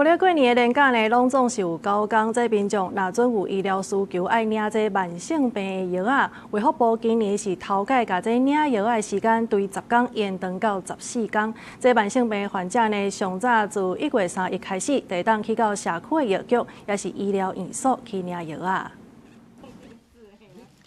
过了过年的年假呢，拢总是有高工，这民众若准有医疗需求，爱领这慢性病的药啊。卫福部今年是头届把这领药的时间对10天延长到14天。这慢性病患者呢，上早自1月3日开始，得当去到社区的药局，也是医疗院所去领药啊。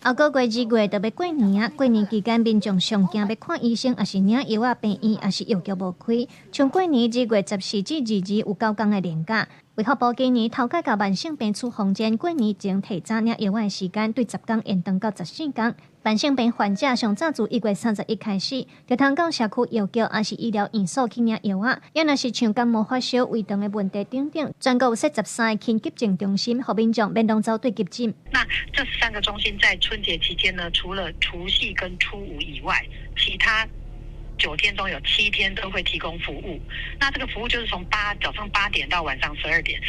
后个月2月就要过年啊！过年期间，民众上惊要看医生，也是领药啊，病院也是药局无开。从过年2月14至22有9天的年假，卫福部今年头届甲慢性病处方针，过年前提早领药的时间对10天延长到14天。慢性病患者上早自1月31开始，就通到社区药局也是医疗院所去领药啊。也若是像感冒发烧、胃肠的问题等等，全国有13个紧急症中心，互民众免拢走对急诊。那这3个中心在春节期间呢，除了除夕跟初五以外，其他9天中有7天都会提供服务。那这个服务就是从早上8点到晚上12点。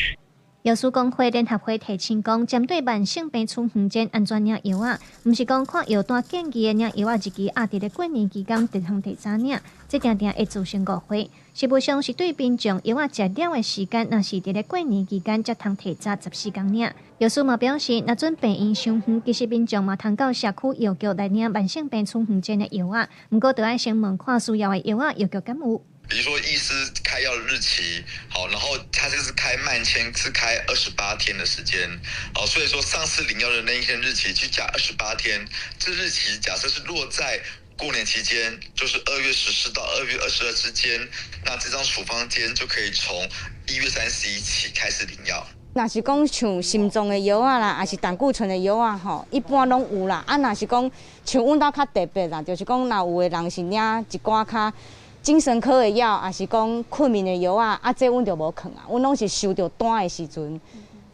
药师工会联合会提醒讲，针对慢性病处方针安全领药啊，毋是讲看药单建议的领药啊，日期压伫咧过年期间得通提早领，这定定会造成误会。实务上是对民众药啊食了的时间，若是伫咧过年期间才通提早14天领。药师嘛表示，若准病院伤远，其实民众嘛通到社区药局来领慢性病处方针的药啊，毋过着爱先问看需要的药啊，药局敢有。 比如说，医师开药的日期好，然后他这是开慢签，是开28天的时间，好，所以说上次领药的那一天日期去加28天，这日期假设是落在过年期间，就是2月14到2月22之间，那这张处方笺就可以从1月31起开始领药。 若是讲像心脏的药啊啦，还是胆固醇的药啊，吼，一般拢有啦。啊，若是讲像阮兜较特别啦，就是讲若有的人是领一寡较。 精神科的药，也是讲困眠的药啊，这阮就无囥啊，阮拢是收到单的时阵，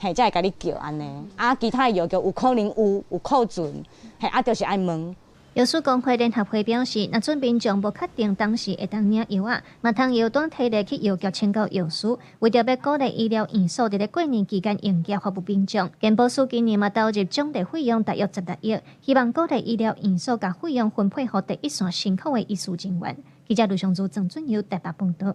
嘿，才会甲你叫安尼。啊，其他的药局有可能有库存，嘿，就是爱问。药师工会联合会表示，若准民众无确定当时会当领药啊，嘛通药单摕来去药局请教药师，为着要鼓励医疗院所伫咧过年期间营业服务民众，健保署今年嘛投入奖励费用大约16亿，希望鼓励医疗院所甲费用分配予第一线辛苦的医师人员。记者卢尚珠、郑俊尧台北报道。